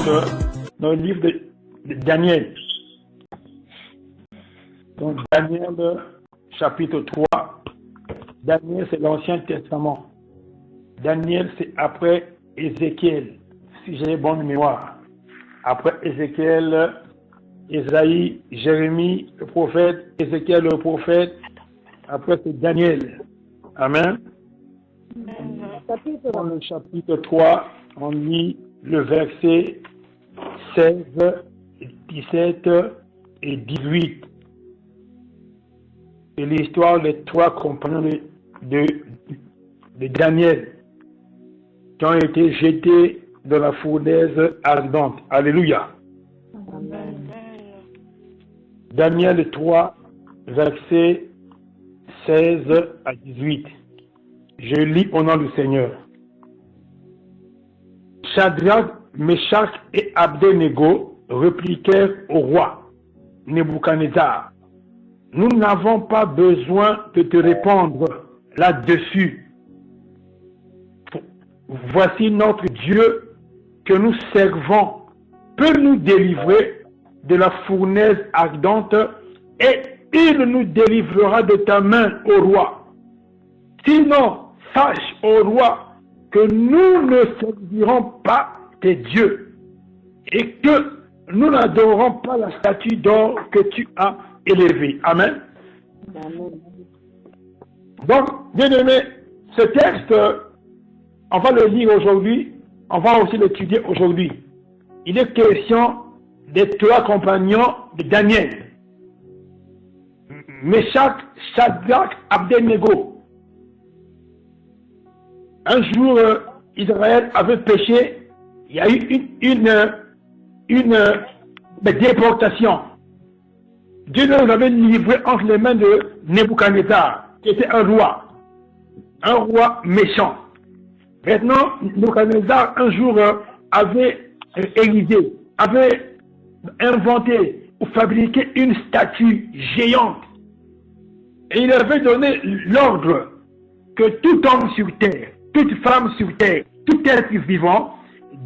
chapitre, dans le livre de Daniel. Donc Daniel, chapitre 3. Daniel, c'est l'Ancien Testament. Daniel, c'est après Ézéchiel, si j'ai bonne mémoire. Après Ézéchiel, Ésaïe, Jérémie, le prophète, Ézéchiel, le prophète. Après, c'est Daniel. Amen. Dans le chapitre 3, on lit le verset 16, 17 et 18. C'est l'histoire des trois compagnons de Daniel qui ont été jetés dans la fournaise ardente. Alléluia. Amen. Daniel 3, versets 16 à 18. Je lis au nom du Seigneur. Shadrach, Meshach et Abednego répliquèrent au roi Nebuchadnezzar. Nous n'avons pas besoin de te répondre là-dessus. Voici notre Dieu que nous servons peut nous délivrer de la fournaise ardente et il nous délivrera de ta main, ô roi. Sinon, sache, ô roi, que nous ne servirons pas tes dieux et que nous n'adorons pas la statue d'or que tu as élevée. Amen. Amen. Donc, bien aimé, ce texte, on va le lire aujourd'hui, on va aussi l'étudier aujourd'hui. Il est question des trois compagnons de Daniel. Meshach, Shadrach, Abednego. Un jour, Israël avait péché, il y a eu une déportation. Dieu nous avait livré entre les mains de Nebuchadnezzar, qui était un roi méchant. Maintenant, Nebuchadnezzar, un jour, avait érigé, avait inventé ou fabriqué une statue géante. Et il avait donné l'ordre que tout homme sur terre, toute femme sur terre, tout être vivant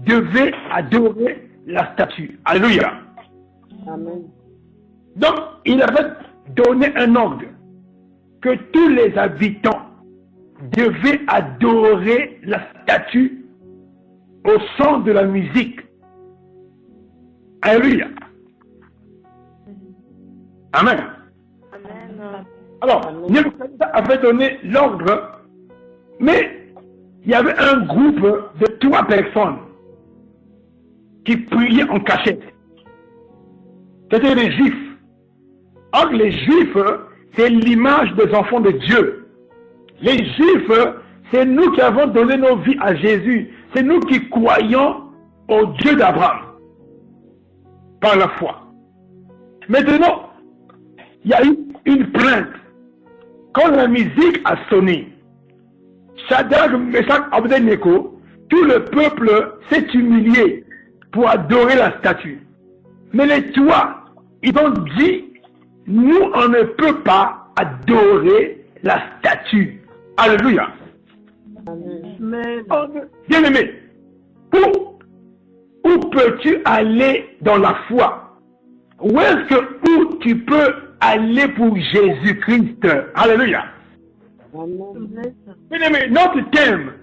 devait adorer la statue. Alléluia. Amen. Donc, il avait donné un ordre que tous les habitants devaient adorer la statue au son de la musique. Alléluia. Amen. Amen. Alors, Nebuchadnezzar avait donné l'ordre, mais il y avait un groupe de 3 personnes qui priaient en cachette. C'était les Juifs. Or, les Juifs, c'est l'image des enfants de Dieu. Les Juifs, c'est nous qui avons donné nos vies à Jésus. C'est nous qui croyons au Dieu d'Abraham par la foi. Maintenant, il y a eu une plainte. Quand la musique a sonné, Shadrach, Meshach, Abednego, tout le peuple s'est humilié pour adorer la statue. Mais les trois, ils ont dit, nous, on ne peut pas adorer la statue. Alléluia. Amen. Bien aimé, où peux-tu aller dans la foi? Où tu peux aller pour Jésus-Christ? Alléluia. Amen. Bien aimé, notre thème,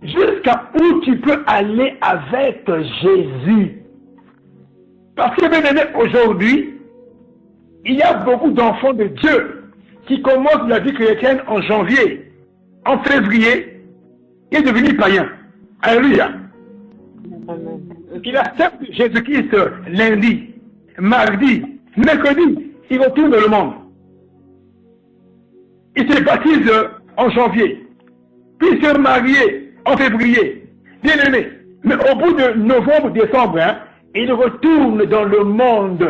jusqu'à où tu peux aller avec Jésus? Parce que bien aimé, aujourd'hui, il y a beaucoup d'enfants de Dieu qui commencent la vie chrétienne en janvier, en février, et devenus païens. Alléluia. Amen. Il accepte Jésus-Christ lundi, mardi, mercredi, il retourne dans le monde. Il se baptise en janvier, puis il se marie en février. Bien aimé. Mais au bout de novembre, décembre, il retourne dans le monde.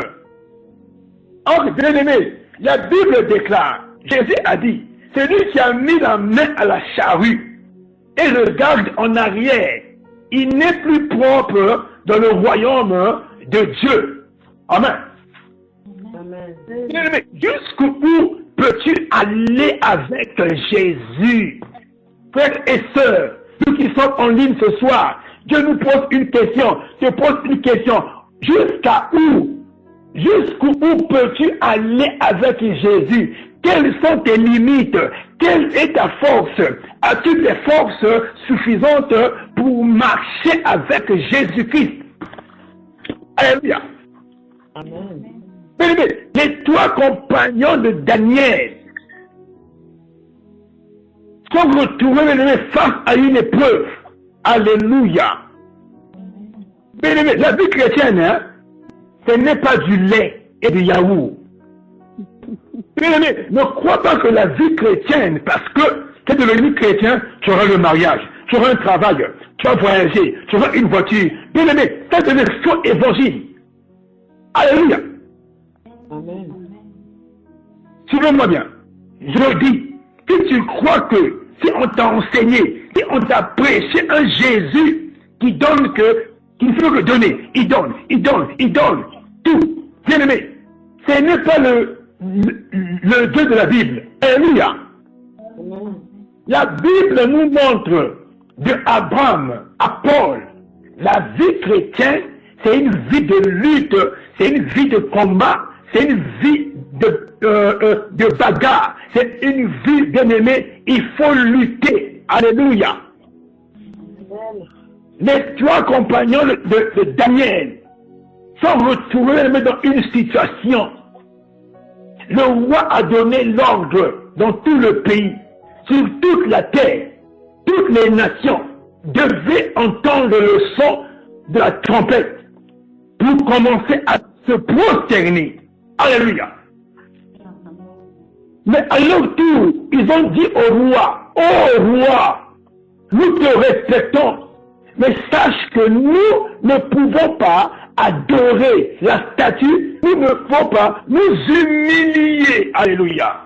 Or, bien aimé, la Bible déclare, Jésus a dit, c'est lui qui a mis la main à la charrue et regarde en arrière. Il n'est plus propre dans le royaume de Dieu. Amen. Amen. Bien aimé, jusqu'où peux-tu aller avec Jésus? Frères et sœurs, nous qui sommes en ligne ce soir, Je nous pose une question. Je pose une question. Jusqu'à où? Jusqu'où peux-tu aller avec Jésus? Quelles sont tes limites? Quelle est ta force? As-tu des forces suffisantes pour marcher avec Jésus-Christ? Alléluia. Amen. Bien-aimés, les trois compagnons de Daniel sont retrouvés face à une épreuve. Alléluia. Bien-aimés, la vie chrétienne, hein, ce n'est pas du lait et du yaourt. Bien-aimés, ne crois pas que la vie chrétienne, parce que tu es devenu chrétien, tu auras le mariage, tu auras un travail, tu vas voyager, tu auras une voiture. Bien-aimés, ça c'est le faux évangile. Alléluia. Amen. Suivez-moi bien. Je le dis. Si tu crois que si on t'a enseigné, si on t'a prêché un Jésus qui donne qu'il faut que donner, il donne tout. Bien aimé, ce n'est pas le Dieu de la Bible. Alléluia. Amen. La Bible nous montre de Abraham à Paul, la vie chrétienne, c'est une vie de lutte, c'est une vie de combat, c'est une vie de bagarre, c'est une vie bien aimée, il faut lutter. Alléluia. Amen. Les trois compagnons de Daniel sont retrouvés dans une situation. Le roi a donné l'ordre dans tout le pays, sur toute la terre, toutes les nations devaient entendre le son de la trompette pour commencer à se prosterner. Alléluia. Mais à leur tour, ils ont dit au roi, ô roi, nous te respectons, mais sache que nous ne pouvons pas adorer la statue, nous ne pouvons pas nous humilier. Alléluia.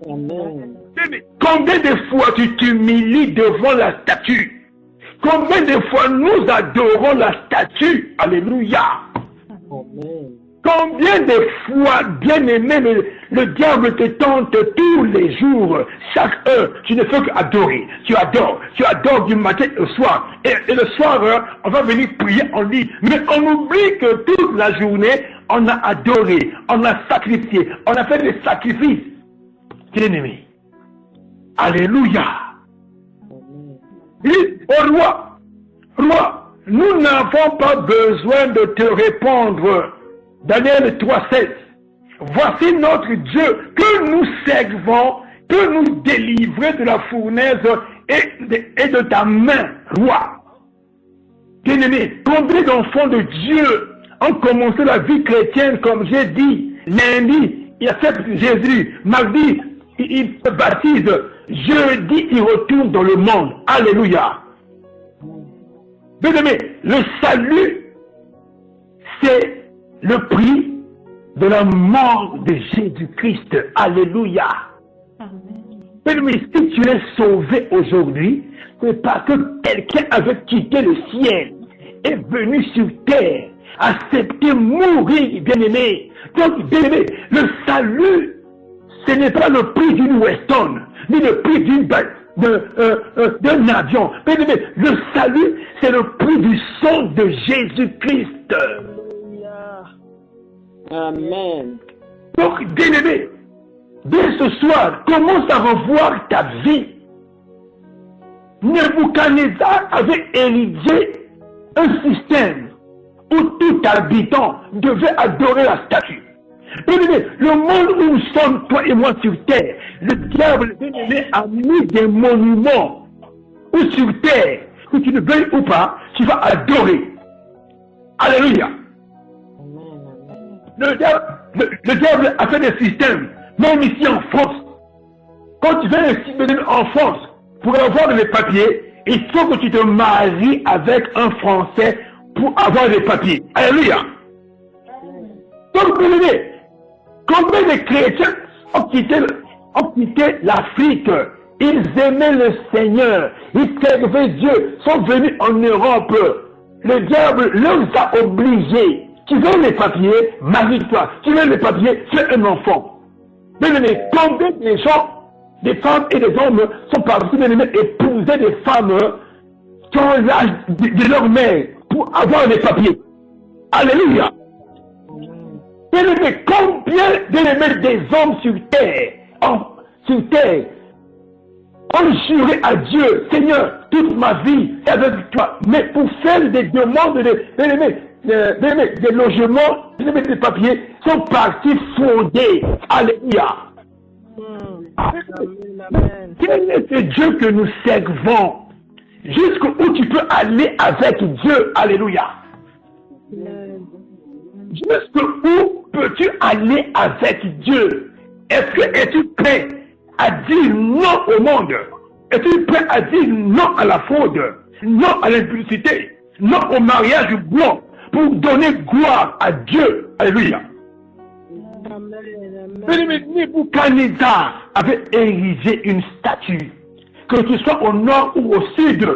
Amen. Combien de fois tu t'humilies devant la statue? Combien de fois nous adorons la statue? Alléluia. Amen. Combien de fois, bien-aimé, le diable te tente tous les jours, chaque heure, tu ne fais qu'adorer. Tu adores du matin au soir. Et le soir, on va venir prier, on dit, mais on oublie que toute la journée, on a adoré, on a sacrifié, on a fait des sacrifices. Bien-aimé. Alléluia. Il dit au roi, nous n'avons pas besoin de te répondre. Daniel 3,16. Voici notre Dieu que nous servons, peut nous délivrer de la fournaise et de ta main, roi. Bien-aimé, combien d'enfants de Dieu ont commencé la vie chrétienne, comme j'ai dit, lundi, il accepte Jésus, mardi, il se baptise, jeudi, il retourne dans le monde. Alléluia. Bien-aimé, le salut, c'est le prix de la mort de Jésus-Christ. Alléluia. Bien-aimé, si tu es sauvé aujourd'hui, c'est parce que quelqu'un avait quitté le ciel, est venu sur terre, accepté mourir, bien-aimé. Donc, bien-aimé, le salut, ce n'est pas le prix d'une Weston, ni le prix d'un avion. Bien-aimé, le salut, c'est le prix du sang de Jésus-Christ. Amen. Donc, bien-aimé, dès ce soir, commence à revoir ta vie. Nebuchadnezzar avait érigé un système où tout habitant devait adorer la statue. Bien-aimé, le monde où nous sommes, toi et moi, sur terre, le diable, bien-aimé, a mis des monuments où sur terre, que tu ne veuilles ou pas, tu vas adorer. Alléluia. Le diable a fait des systèmes, même ici en France. Quand tu viens ici en France, pour avoir des papiers, il faut que tu te maries avec un Français pour avoir des papiers. Alléluia. Donc, bien-aimé, combien de chrétiens ont quitté l'Afrique? Ils aimaient le Seigneur, ils servaient Dieu, sont venus en Europe. Le diable leur a obligés. Tu veux les papiers, marie-toi. Tu veux les papiers, fais un enfant. Bien-aimé, combien de gens, des femmes et des hommes sont partis, bien-aimés, épouser des femmes sont l'âge de leur mère pour avoir les papiers. Alléluia. Bien-aimé, combien des hommes sur terre, ont juré à Dieu, Seigneur, toute ma vie est avec toi, mais pour faire des demandes des logements, des papiers, sont partis fondés. Alléluia. Quel est ce Dieu que nous servons? Jusqu'où tu peux aller avec Dieu? Alléluia. Jusqu'où peux-tu aller avec Dieu? Es-tu prêt à dire non au monde? Es-tu prêt à dire non à la fraude, non à l'impudicité, non au mariage blanc pour donner gloire à Dieu? Alléluia. Nebuchadnezzar avait érigé une statue. Que tu sois au nord ou au sud,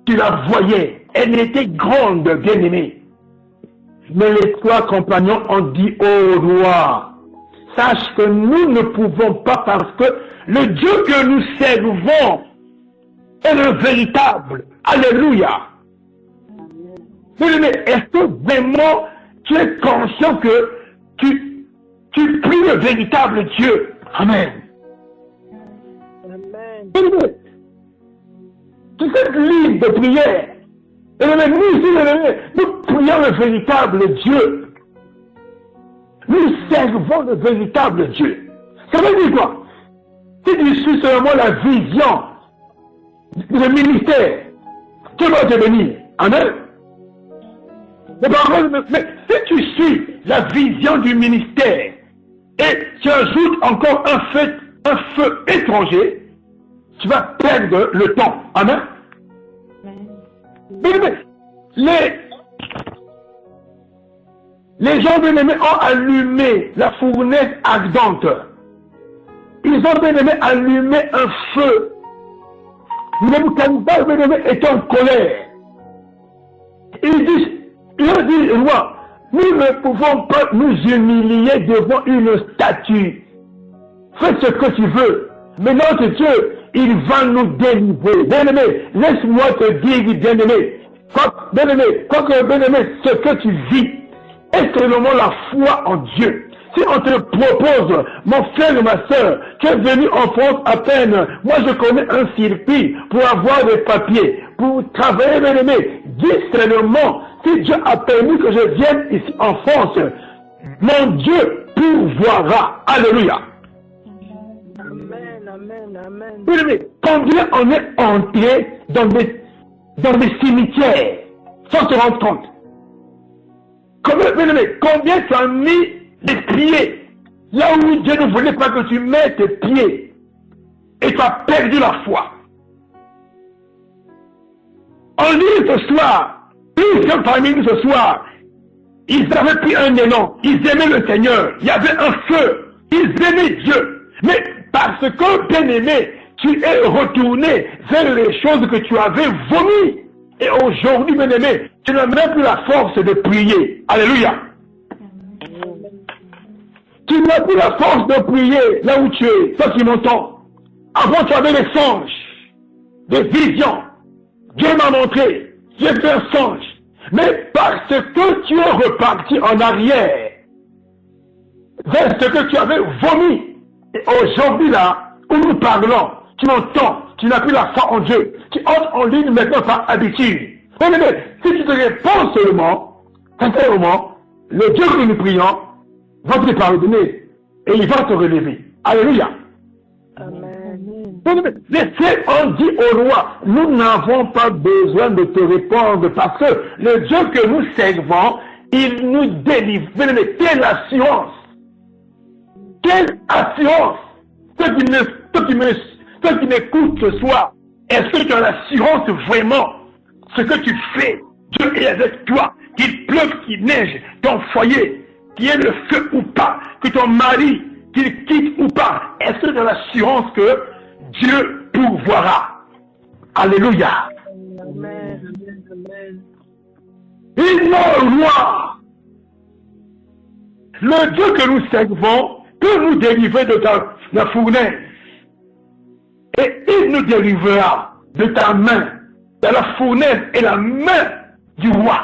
tu la voyais. Elle était grande, bien-aimée. Mais les trois compagnons ont dit au roi, sache que nous ne pouvons pas parce que le Dieu que nous servons est le véritable. Alléluia. Mais est-ce que vraiment tu es conscient que tu pries le véritable Dieu? Amen. Amen. Tu sais livre de prière. Et nous prions le véritable Dieu. Nous servons le véritable Dieu. Ça veut dire quoi? Si tu suis seulement la vision du ministère, tu vas devenir. Amen. Mais si tu suis la vision du ministère et tu ajoutes encore un feu étranger, tu vas perdre le temps. Amen. Les gens bien-aimés ont allumé la fournaise ardente. Ils ont bien-aimé allumé un feu. Nebuchadnezzar bien-aimé est en colère. Il a dit, roi, nous ne pouvons pas nous humilier devant une statue. Fais ce que tu veux. Mais notre Dieu, il va nous délivrer. Bien-aimé, laisse-moi te dire, bien-aimé, ce que tu vis est seulement la foi en Dieu. Si on te propose, mon frère et ma soeur, tu es venu en France à peine, moi je connais un circuit pour avoir des papiers, pour travailler, bien-aimé, distraitement. Si Dieu a permis que je vienne ici en France, mon Dieu pourvoira. Alléluia. Amen. Oui, mais combien on est entré dans des cimetières sans se rendre compte? Combien tu as mis les pieds là où Dieu ne voulait pas que tu mettes tes pieds et tu as perdu la foi? On lit ce soir, plusieurs parmi nous ce soir, ils avaient pris un élan, ils aimaient le Seigneur, il y avait un feu, ils aimaient Dieu. Mais parce que, bien-aimé, tu es retourné vers les choses que tu avais vomies. Et aujourd'hui, bien-aimé, tu n'as même plus la force de prier. Alléluia. Tu n'as plus la force de prier là où tu es, toi qui m'entends. Avant, tu avais des songes, des visions. Dieu m'a montré, j'ai fait un songe. Mais parce que tu es reparti en arrière vers ce que tu avais vomi. Et aujourd'hui là, où nous parlons, tu m'entends, tu n'as plus la foi en Dieu. Tu entres en ligne maintenant par habitude. Mais si tu te réponds seulement, sincèrement, le Dieu que nous prions va te pardonner et il va te relever. Alléluia. Amen. Les frères ont dit au roi, nous n'avons pas besoin de te répondre parce que le Dieu que nous servons, il nous délivre. Mais quelle assurance! Quelle assurance! Ceux qui m'écoutent ce soir, est-ce que tu as l'assurance vraiment? Ce que tu fais, Dieu est avec toi, qu'il pleuve, qu'il neige, ton foyer, qu'il y ait le feu ou pas, que ton mari, qu'il quitte ou pas, est-ce que tu as l'assurance que Dieu pourvoira? Alléluia. Amen. Il est roi. Le Dieu que nous servons peut nous délivrer de la fournaise. Et il nous délivrera de ta main dans la fournaise et la main du roi.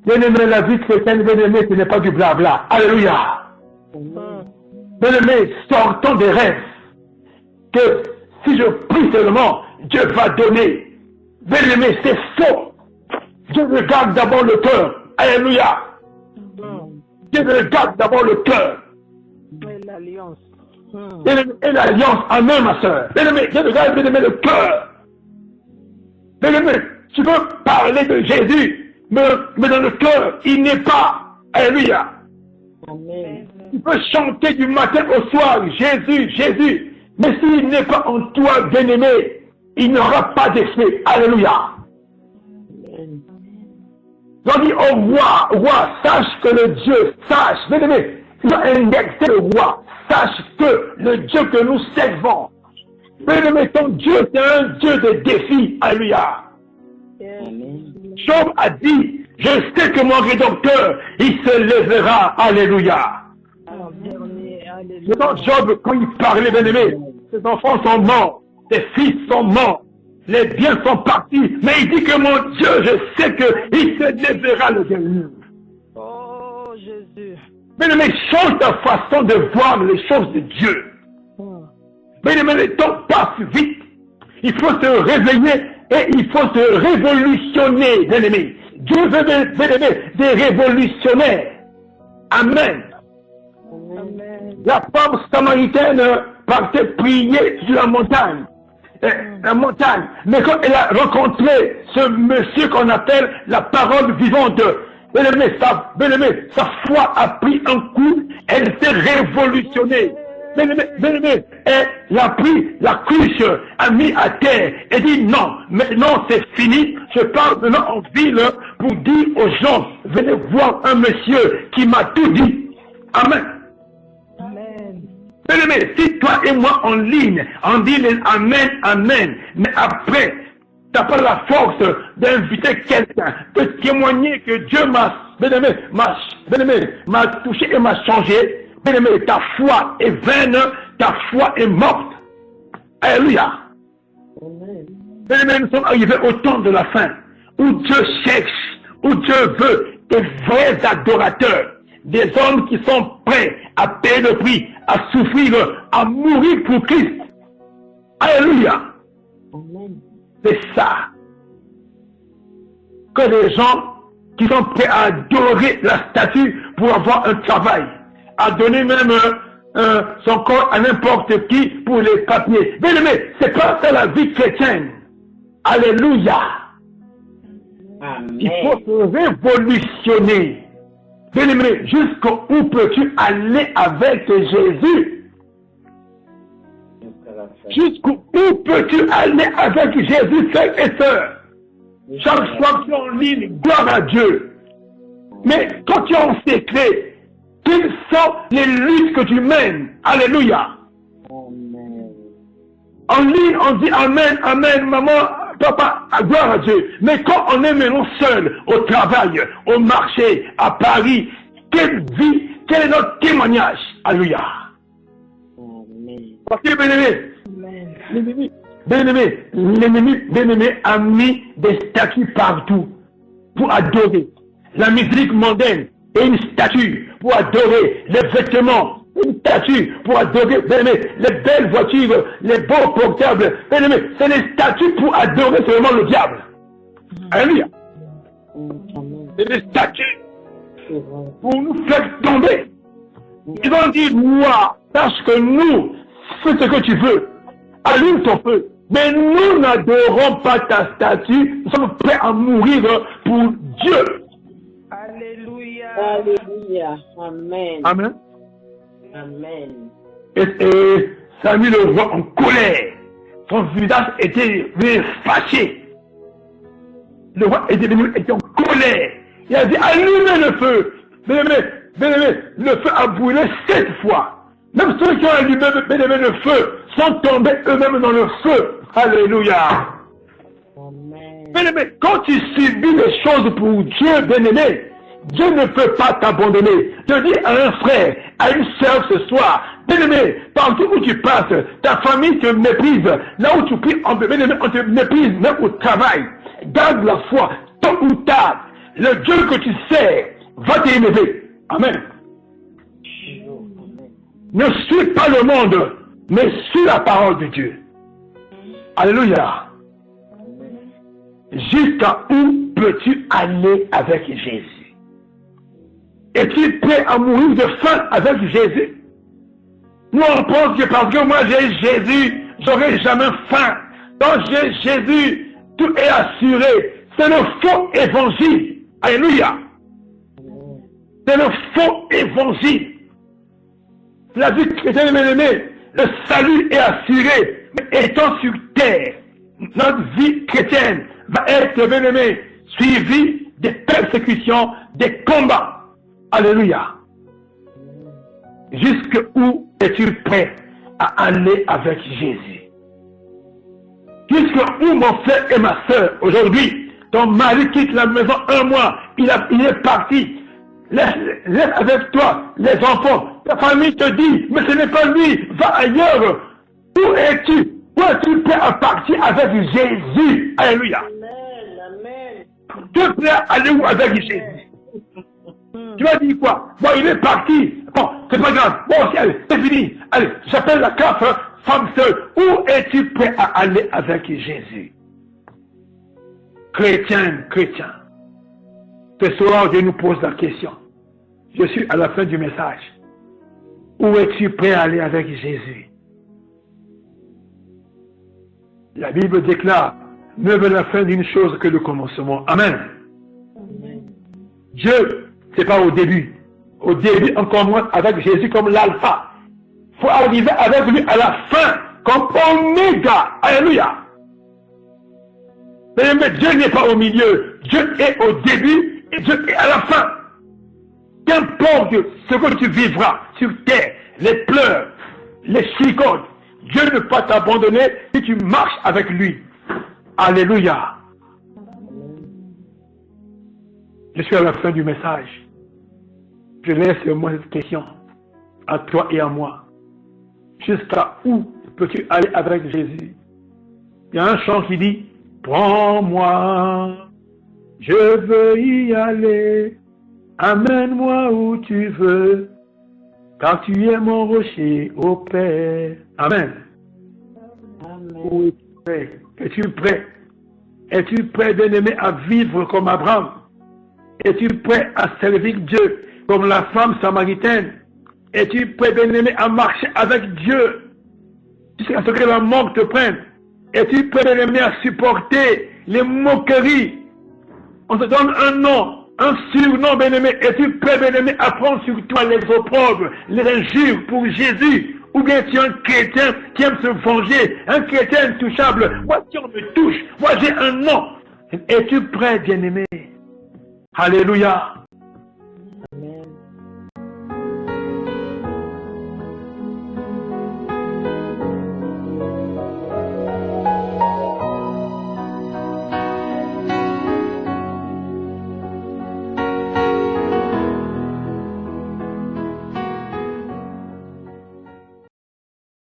Bien-aimé, la vie chrétienne, bien-aimé, ce n'est pas du blabla. Alléluia. Bien-aimé, sortons des rêves. Que si je prie seulement, Dieu va donner. Bien-aimé, c'est faux. Dieu regarde d'abord le cœur. Alléluia. Dieu regarde d'abord le cœur. Et l'alliance. Et l'alliance. Amen, ma soeur. Bien-aimé, Dieu regarde, bien-aimé, le cœur. Bien-aimé, tu peux parler de Jésus, mais dans le cœur, il n'est pas. Alléluia. Amen. Tu peux chanter du matin au soir, Jésus, Jésus. Mais s'il n'est pas en toi, bien-aimé, il n'aura pas d'effet. Alléluia. Donc dit au roi, sache que le Dieu, sache, bien-aimé, il doit indexer le roi, sache que le Dieu que nous servons, bien-aimé, ton Dieu, c'est un Dieu de défi. Alléluia. Job a dit, je sais que mon rédempteur, il se lèvera. Alléluia. Quand Job, quand il parlait, bien-aimé, ses enfants sont morts, ses fils sont morts, les biens sont partis, mais il dit que mon Dieu, je sais qu'il se lèvera le dernier. Oh Jésus. Bien-aimé, change ta façon de voir les choses de Dieu. Bien-aimé, le temps passe vite. Il faut se réveiller et il faut se révolutionner, bien-aimé. Dieu veut, bien-aimé, des révolutionnaires. Amen. Amen. La femme samaritaine partait prier sur la montagne. Mais quand elle a rencontré ce monsieur qu'on appelle la parole vivante, bien-aimé, sa foi a pris un coup, elle s'est révolutionnée. Bien-aimé, elle a pris la couche, a mis à terre, et dit non, maintenant c'est fini, je pars maintenant en ville pour dire aux gens, venez voir un monsieur qui m'a tout dit. Amen. Bien-aimé, si toi et moi en ligne, on dit les amen, amen, mais après, tu n'as pas la force d'inviter quelqu'un, de témoigner que Dieu m'a, bien-aimé, m'a touché et m'a changé, bien-aimé, ta foi est vaine, ta foi est morte. Alléluia. Bien-aimé, nous sommes arrivés au temps de la fin, où Dieu cherche, où Dieu veut des vrais adorateurs. Des hommes qui sont prêts à payer le prix, à souffrir, à mourir pour Christ. Alléluia. C'est ça. Que les gens qui sont prêts à adorer la statue pour avoir un travail, à donner même son corps à n'importe qui pour les papiers. Bien aimé, c'est pas ça la vie chrétienne. Alléluia. Amen. Il faut se révolutionner. Bien-aimé, jusqu'où peux-tu aller avec Jésus? Jusqu'où peux-tu aller avec Jésus, frères et sœurs? Chaque fois que tu es en ligne, gloire à Dieu. Mais quand tu es en secret, quelles sont les luttes que tu mènes? Alléluia. En ligne, on dit Amen, Amen, maman, papa, gloire à Dieu. Mais quand on est maintenant seul, au travail, au marché, à Paris, quelle vie, quel est notre témoignage? Alléluia. Parce que l'ennemi a mis des statues partout pour adorer. La musique mondaine est une statue pour adorer les vêtements. Une statue pour adorer, les belles voitures, les beaux portables. C'est les statues pour adorer seulement le diable. Alléluia. C'est des statues pour nous faire tomber. Ils vont dire, moi, sache que nous, fais ce que tu veux. Allume ton feu. Mais nous n'adorons pas ta statue. Nous sommes prêts à mourir pour Dieu. Alléluia. Alléluia. Amen. Amen. Amen. Et ça a mis le roi en colère. Son visage était fâché. Le roi était en colère. Il a dit, allumez le feu. Bien-aimé, le feu a brûlé 7 fois. Même ceux qui ont allumé le feu sont tombés eux-mêmes dans le feu. Alléluia. Bien-aimé, quand tu subis les choses pour Dieu, bien-aimé, Dieu ne peut pas t'abandonner. Je dis à un frère, à une sœur ce soir, Bien-aimé, partout où tu passes, ta famille te méprise. Là où tu pries, bien-aimé, on te méprise, même au travail. Garde la foi, tôt ou tard. Le Dieu que tu sais va t'élever. Amen. Ne suis pas le monde, mais suis la parole de Dieu. Alléluia. Jusqu'à où peux-tu aller avec Jésus? Es-tu prêt à mourir de faim avec Jésus? Nous on pense que parce que moi j'ai Jésus, j'aurai jamais faim. Quand j'ai Jésus, tout est assuré. C'est le faux évangile. Alléluia. C'est le faux évangile. La vie chrétienne, bien-aimée, le salut est assuré. Mais étant sur terre, notre vie chrétienne va être, bien-aimée, suivie des persécutions, des combats. Alléluia. Jusqu'où es-tu prêt à aller avec Jésus? Jusqu'où, mon frère et ma soeur, aujourd'hui, ton mari quitte la maison un mois, il est parti. Laisse avec toi les enfants. Ta famille te dit, mais ce n'est pas lui, va ailleurs. Où es-tu? Où es-tu prêt à partir avec Jésus? Alléluia. Amen. Tu es prêt à aller où avec Jésus? Tu vas dire quoi? Bon, il est parti. Bon, c'est pas grave. Bon, allez, c'est fini. Allez, j'appelle la carte, femme seule. Où es-tu prêt à aller avec Jésus? Chrétien. Ce soir, je nous pose la question. Je suis à la fin du message. Où es-tu prêt à aller avec Jésus? La Bible déclare, ne veut la fin d'une chose que le commencement. Amen. Dieu, c'est pas au début. Au début, on commence avec Jésus comme l'alpha. Il faut arriver avec lui à la fin, comme oméga. Alléluia. Mais Dieu n'est pas au milieu. Dieu est au début et Dieu est à la fin. Qu'importe ce que tu vivras sur terre, les pleurs, les chicotes, Dieu ne peut pas t'abandonner si tu marches avec lui. Alléluia. Je suis à la fin du message. Je laisse moi cette question à toi et à moi. Jusqu'à où peux-tu aller avec Jésus? Il y a un chant qui dit, prends-moi, je veux y aller, amène-moi où tu veux, car tu es mon rocher, ô Père. Amen. Où es-tu prêt? Es-tu prêt? Es-tu prêt, bien-aimé, à vivre comme Abraham? Es-tu prêt à servir Dieu comme la femme samaritaine? Es-tu prêt, bien-aimé, à marcher avec Dieu jusqu'à ce que la mort te prenne? Es-tu prêt, bien-aimé, à supporter les moqueries? On te donne un nom, un surnom, bien-aimé. Es-tu prêt, bien-aimé, à prendre sur toi les opprobles, les injures pour Jésus? Ou bien tu es un chrétien qui aime se venger, un chrétien intouchable? Moi, si on me touche, moi j'ai un nom. Es-tu prêt, bien-aimé? Alléluia.